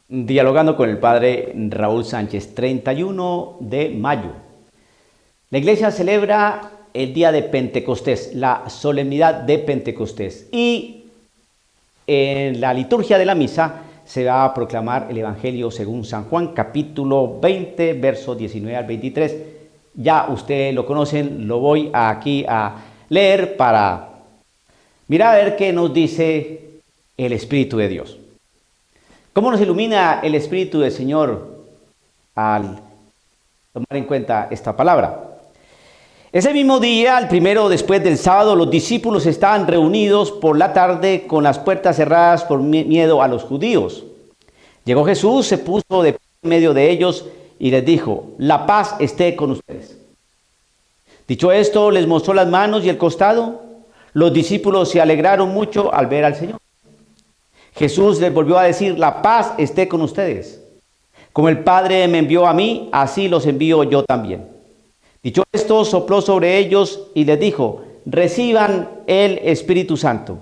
Dialogando con el padre Raúl Sánchez, 31 de mayo. La iglesia celebra el día de Pentecostés, la solemnidad de Pentecostés. Y en la liturgia de la misa se va a proclamar el Evangelio según San Juan, capítulo 20, verso 19 al 23. Ya ustedes lo conocen, lo voy aquí a leer para mirar a ver qué nos dice el Espíritu de Dios. ¿Cómo nos ilumina el Espíritu del Señor al tomar en cuenta esta palabra? Ese mismo día, el primero después del sábado, los discípulos estaban reunidos por la tarde con las puertas cerradas por miedo a los judíos. Llegó Jesús, se puso de en medio de ellos y les dijo: la paz esté con ustedes. Dicho esto, les mostró las manos y el costado. Los discípulos se alegraron mucho al ver al Señor. Jesús les volvió a decir: la paz esté con ustedes. Como el Padre me envió a mí, así los envío yo también. Dicho esto, sopló sobre ellos y les dijo: reciban el Espíritu Santo.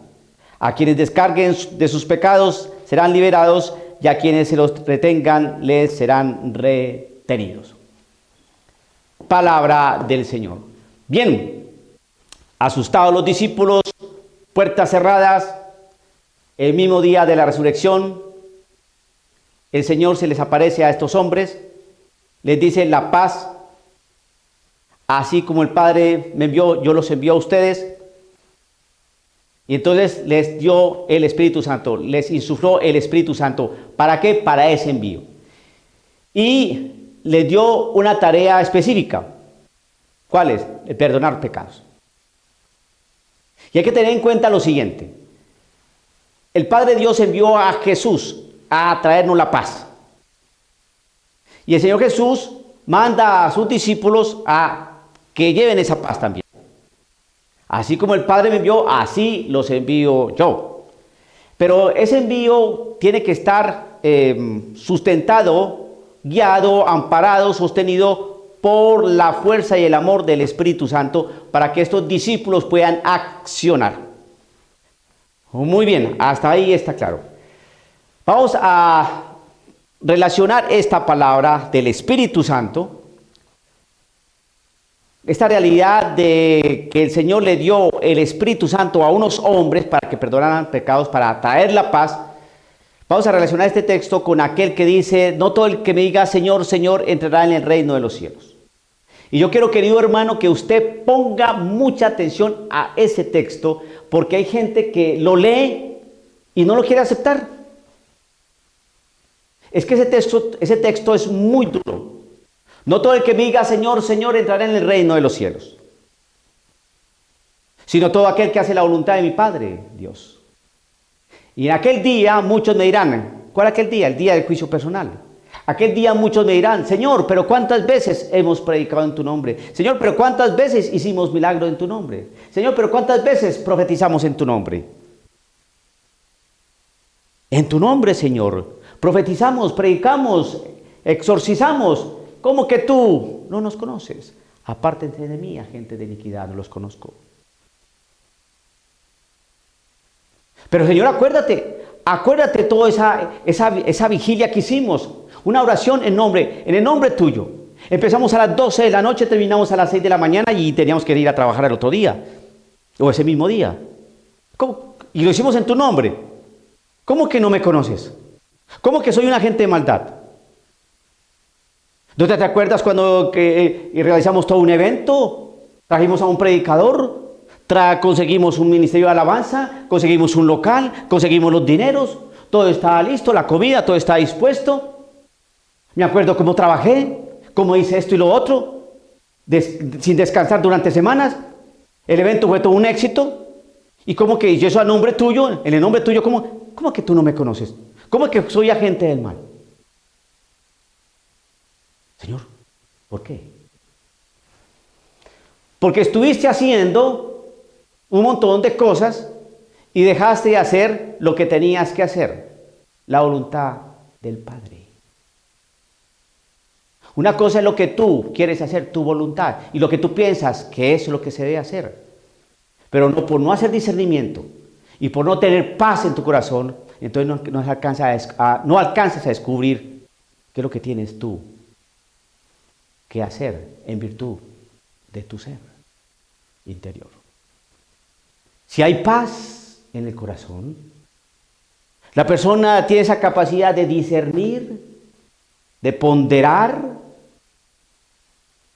A quienes descarguen de sus pecados serán liberados, y a quienes se los retengan les serán retenidos. Palabra del Señor. Bien, asustados los discípulos, puertas cerradas, el mismo día de la resurrección, el Señor se les aparece a estos hombres, les dice: la paz, así como el Padre me envió, yo los envío a ustedes. Y entonces les dio el Espíritu Santo, les insufló el Espíritu Santo. ¿Para qué? Para ese envío. Y les dio una tarea específica. ¿Cuál es? El perdonar pecados. Y hay que tener en cuenta lo siguiente. El Padre Dios envió a Jesús a traernos la paz. Y el Señor Jesús manda a sus discípulos a que lleven esa paz también. Así como el Padre me envió, así los envío yo. Pero ese envío tiene que estar sustentado, guiado, amparado, sostenido por la fuerza y el amor del Espíritu Santo para que estos discípulos puedan accionar. Muy bien, hasta ahí está claro. Vamos a relacionar esta palabra del Espíritu Santo, esta realidad de que el Señor le dio el Espíritu Santo a unos hombres para que perdonaran pecados, para traer la paz. Vamos a relacionar este texto con aquel que dice: no todo el que me diga Señor, Señor, entrará en el reino de los cielos. Y yo quiero, querido hermano, que usted ponga mucha atención a ese texto, porque hay gente que lo lee y no lo quiere aceptar. Es que ese texto es muy duro. No todo el que me diga Señor, Señor, entrará en el reino de los cielos, sino todo aquel que hace la voluntad de mi Padre, Dios. Y en aquel día muchos me dirán, ¿cuál es aquel día? El día del juicio personal. Aquel día muchos me dirán: Señor, pero ¿cuántas veces hemos predicado en tu nombre? Señor, pero ¿cuántas veces hicimos milagros en tu nombre? Señor, pero ¿cuántas veces profetizamos en tu nombre? En tu nombre, Señor, profetizamos, predicamos, exorcizamos. ¿Cómo que tú no nos conoces? Apártense de mí, agentes de iniquidad, no los conozco. Pero Señor, acuérdate toda esa vigilia que hicimos. Una oración en el nombre tuyo. Empezamos a las 12 de la noche, terminamos a las 6 de la mañana y teníamos que ir a trabajar el otro día. O ese mismo día. ¿Cómo? Y lo hicimos en tu nombre. ¿Cómo que no me conoces? ¿Cómo que soy un agente de maldad? ¿No te acuerdas cuando realizamos todo un evento? Trajimos a un predicador, conseguimos un ministerio de alabanza, conseguimos un local, conseguimos los dineros, todo estaba listo, la comida, todo estaba dispuesto. Me acuerdo cómo trabajé, cómo hice esto y lo otro, sin descansar durante semanas. El evento fue todo un éxito. ¿Y cómo que yo eso a nombre tuyo, en el nombre tuyo, cómo que tú no me conoces? ¿Cómo que soy agente del mal? Señor, ¿por qué? Porque estuviste haciendo un montón de cosas y dejaste de hacer lo que tenías que hacer, la voluntad del Padre. Una cosa es lo que tú quieres hacer, tu voluntad, y lo que tú piensas que es lo que se debe hacer. Pero no, por no hacer discernimiento y por no tener paz en tu corazón, entonces no alcanzas a descubrir qué es lo que tienes tú que hacer en virtud de tu ser interior. Si hay paz en el corazón, la persona tiene esa capacidad de discernir, de ponderar,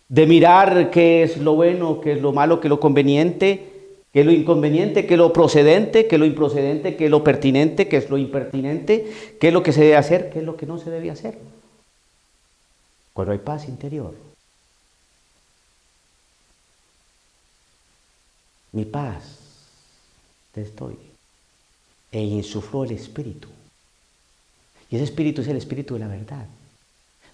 de mirar qué es lo bueno, qué es lo malo, qué es lo conveniente, qué es lo inconveniente, qué es lo procedente, qué es lo improcedente, qué es lo pertinente, qué es lo impertinente, qué es lo que se debe hacer, qué es lo que no se debe hacer. Cuando hay paz interior. Mi paz te estoy. E insufló el Espíritu. Y ese Espíritu es el Espíritu de la verdad.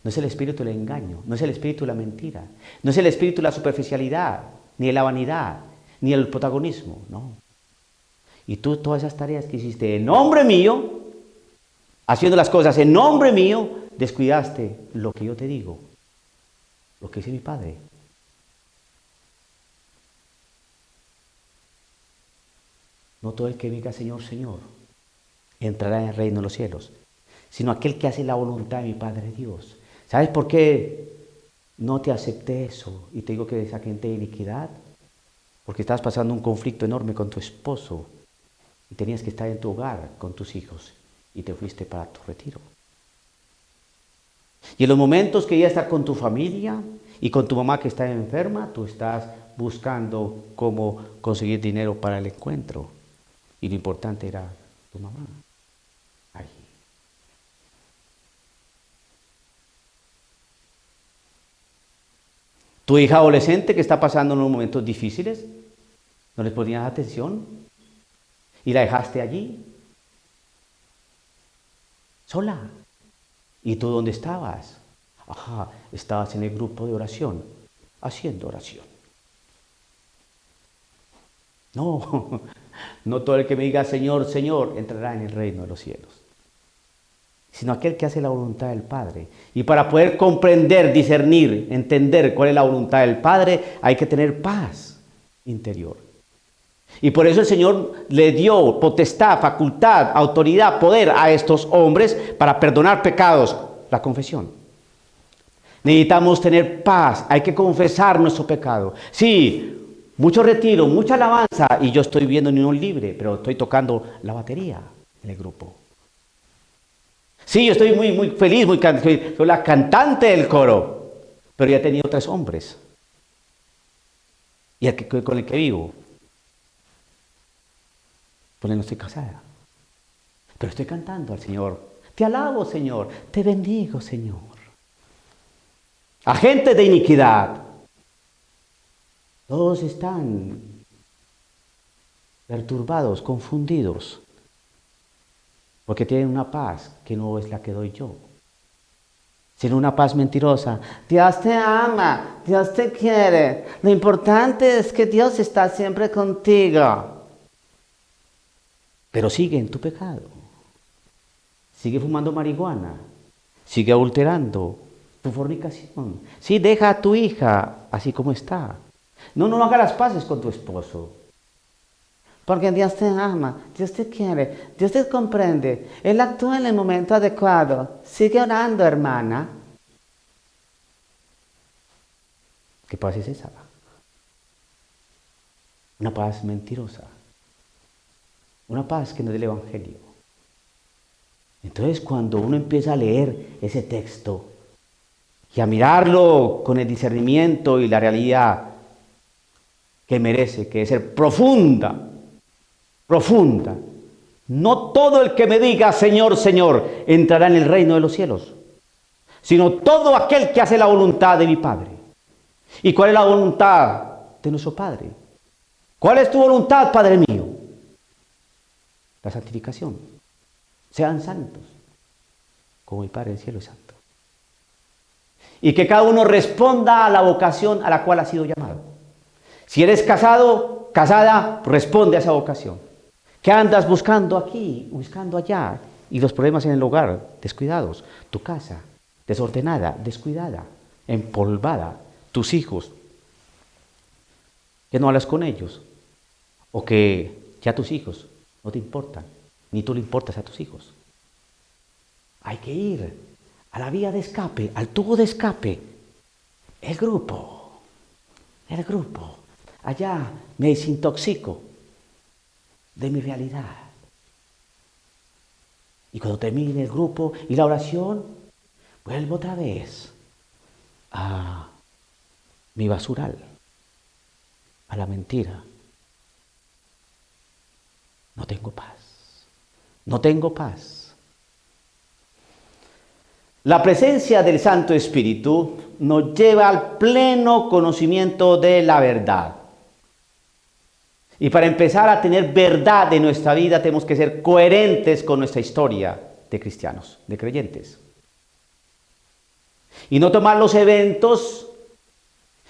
No es el espíritu del engaño, no es el espíritu de la mentira, no es el espíritu de la superficialidad, ni de la vanidad, ni el protagonismo, no. Y tú todas esas tareas que hiciste en nombre mío, haciendo las cosas en nombre mío, descuidaste lo que yo te digo, lo que dice mi Padre. No todo el que diga Señor, Señor, entrará en el reino de los cielos, sino aquel que hace la voluntad de mi Padre Dios. ¿Sabes por qué no te acepté eso y te digo que saquen de iniquidad? Porque estabas pasando un conflicto enorme con tu esposo y tenías que estar en tu hogar con tus hijos y te fuiste para tu retiro. Y en los momentos que ya estás con tu familia y con tu mamá que está enferma, tú estás buscando cómo conseguir dinero para el encuentro. Y lo importante era tu mamá. Ahí. Tu hija adolescente que está pasando unos momentos difíciles, no les ponías atención y la dejaste allí, sola. ¿Y tú dónde estabas? Ajá, estabas en el grupo de oración, haciendo oración. No, no todo el que me diga Señor, Señor, entrará en el reino de los cielos, sino aquel que hace la voluntad del Padre. Y para poder comprender, discernir, entender cuál es la voluntad del Padre, hay que tener paz interior. Y por eso el Señor le dio potestad, facultad, autoridad, poder a estos hombres para perdonar pecados, la confesión. Necesitamos tener paz, hay que confesar nuestro pecado. Sí, mucho retiro, mucha alabanza, y yo estoy viendo en un libre, pero estoy tocando la batería en el grupo. Sí, yo estoy muy feliz, soy la cantante del coro, pero ya he tenido 3 hombres. Y con el que vivo, pues no estoy casada. Pero estoy cantando al Señor. Te alabo, Señor. Te bendigo, Señor. Agentes de iniquidad. Todos están perturbados, confundidos. Porque tienen una paz que no es la que doy yo, sino una paz mentirosa. Dios te ama, Dios te quiere. Lo importante es que Dios está siempre contigo. Pero sigue en tu pecado. Sigue fumando marihuana. Sigue adulterando tu fornicación. Sí, deja a tu hija así como está. No hagas las paces con tu esposo. Porque Dios te ama, Dios te quiere, Dios te comprende. Él actúa en el momento adecuado. Sigue orando, hermana. ¿Qué paz es esa? Una paz mentirosa. Una paz que no es del Evangelio. Entonces, cuando uno empieza a leer ese texto y a mirarlo con el discernimiento y la realidad que merece, que es ser profunda, no todo el que me diga Señor, Señor, entrará en el reino de los cielos, sino todo aquel que hace la voluntad de mi Padre. ¿Y cuál es la voluntad de nuestro Padre? ¿Cuál es tu voluntad, Padre mío? La santificación. Sean santos, como mi Padre del cielo es santo. Y que cada uno responda a la vocación a la cual ha sido llamado. Si eres casado, casada, responde a esa vocación. ¿Qué andas buscando aquí, buscando allá? Y los problemas en el hogar, descuidados. Tu casa, desordenada, descuidada, empolvada. Tus hijos, que no hablas con ellos. O que ya tus hijos no te importan. ni tú le importas a tus hijos. Hay que ir a la vía de escape, al tubo de escape. El grupo. Allá me desintoxico de mi realidad. Y cuando termine el grupo y la oración, vuelvo otra vez a mi basural, a la mentira. No tengo paz. La presencia del Santo Espíritu nos lleva al pleno conocimiento de la verdad. Y para empezar a tener verdad en nuestra vida tenemos que ser coherentes con nuestra historia de cristianos, de creyentes. Y no tomar los eventos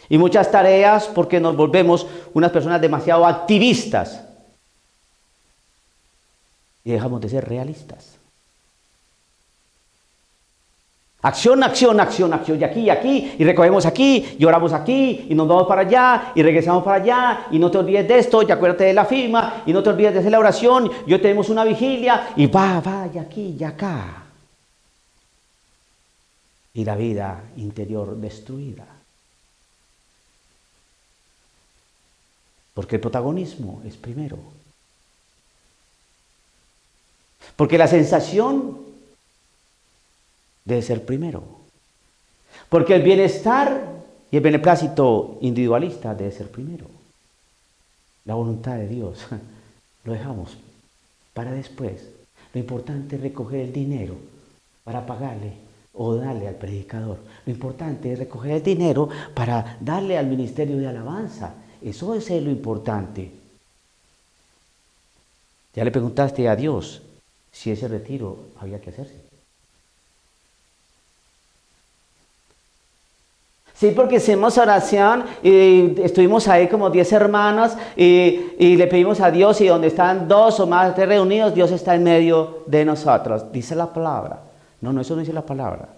y muchas tareas porque nos volvemos unas personas demasiado activistas y dejamos de ser realistas. Acción, y aquí, y recogemos aquí, y oramos aquí, y nos vamos para allá, y regresamos para allá, y no te olvides de esto, y acuérdate de la firma, y no te olvides de hacer la oración, y hoy tenemos una vigilia, y y aquí, y acá. Y la vida interior destruida. Porque el protagonismo es primero. Porque la sensación debe ser primero. Porque el bienestar y el beneplácito individualista debe ser primero. La voluntad de Dios lo dejamos para después. Lo importante es recoger el dinero para pagarle o darle al predicador. Lo importante es recoger el dinero para darle al ministerio de alabanza. Eso es lo importante. Ya le preguntaste a Dios si ese retiro había que hacerse. Sí, porque hicimos oración y estuvimos ahí como 10 hermanos y le pedimos a Dios, y donde están 2 o más reunidos, Dios está en medio de nosotros. Dice la palabra. No, eso no dice la palabra.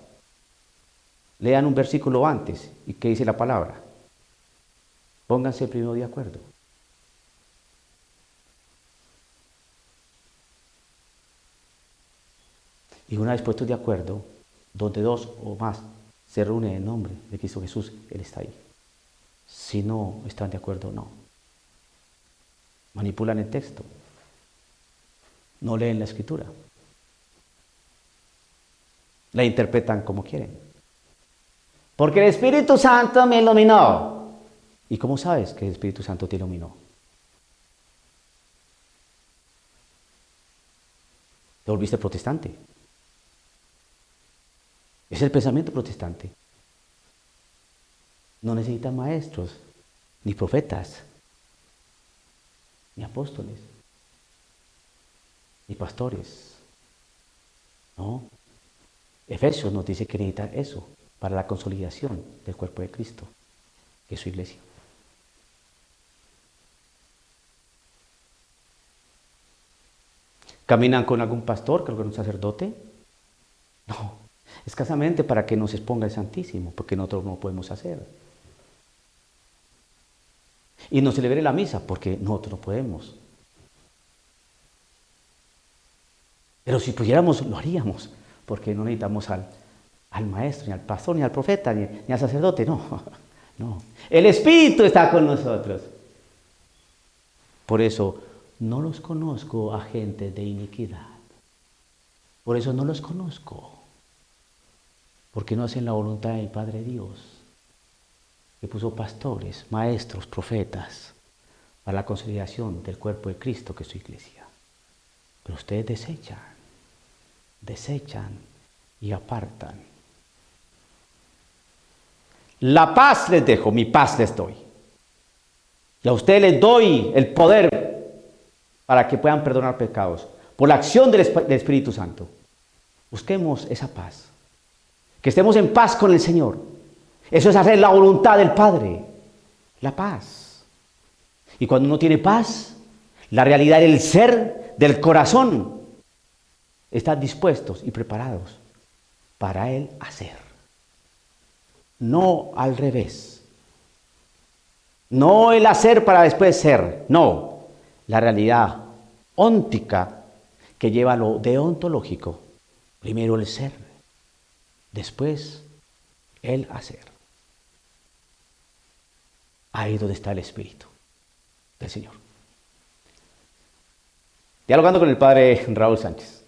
Lean un versículo antes. ¿Y qué dice la palabra? Pónganse primero de acuerdo. Y una vez puestos de acuerdo, donde 2 o más se reúnen en nombre de Cristo Jesús, Él está ahí. Si no están de acuerdo, no. Manipulan el texto. No leen la escritura. La interpretan como quieren. Porque el Espíritu Santo me iluminó. ¿Y cómo sabes que el Espíritu Santo te iluminó? Te volviste protestante. Es el pensamiento protestante. No necesitan maestros, ni profetas, ni apóstoles, ni pastores. No. Efesios nos dice que necesita eso para la consolidación del cuerpo de Cristo, que es su iglesia. ¿Caminan con algún pastor, con algún sacerdote? No. Escasamente para que nos exponga el Santísimo, porque nosotros no podemos hacer. Y nos celebre la misa, porque nosotros no podemos. Pero si pudiéramos, lo haríamos, porque no necesitamos al maestro, ni al pastor, ni al profeta, ni al sacerdote, no. El Espíritu está con nosotros. Por eso, no los conozco a gente de iniquidad. Por eso no los conozco. Porque no hacen la voluntad del Padre Dios, que puso pastores, maestros, profetas, para la consolidación del cuerpo de Cristo, que es su iglesia. Pero ustedes desechan y apartan. La paz les dejo, mi paz les doy. Y a ustedes les doy el poder para que puedan perdonar pecados, por la acción del Espíritu Santo. Busquemos esa paz. Que estemos en paz con el Señor. Eso es hacer la voluntad del Padre. La paz. Y cuando uno tiene paz, la realidad del ser, del corazón, están dispuestos y preparados para Él hacer. No al revés. No el hacer para después ser. No. La realidad óntica que lleva lo deontológico. Primero el ser, después el hacer. Ahí es donde está el Espíritu del Señor. Dialogando con el Padre Raúl Sánchez.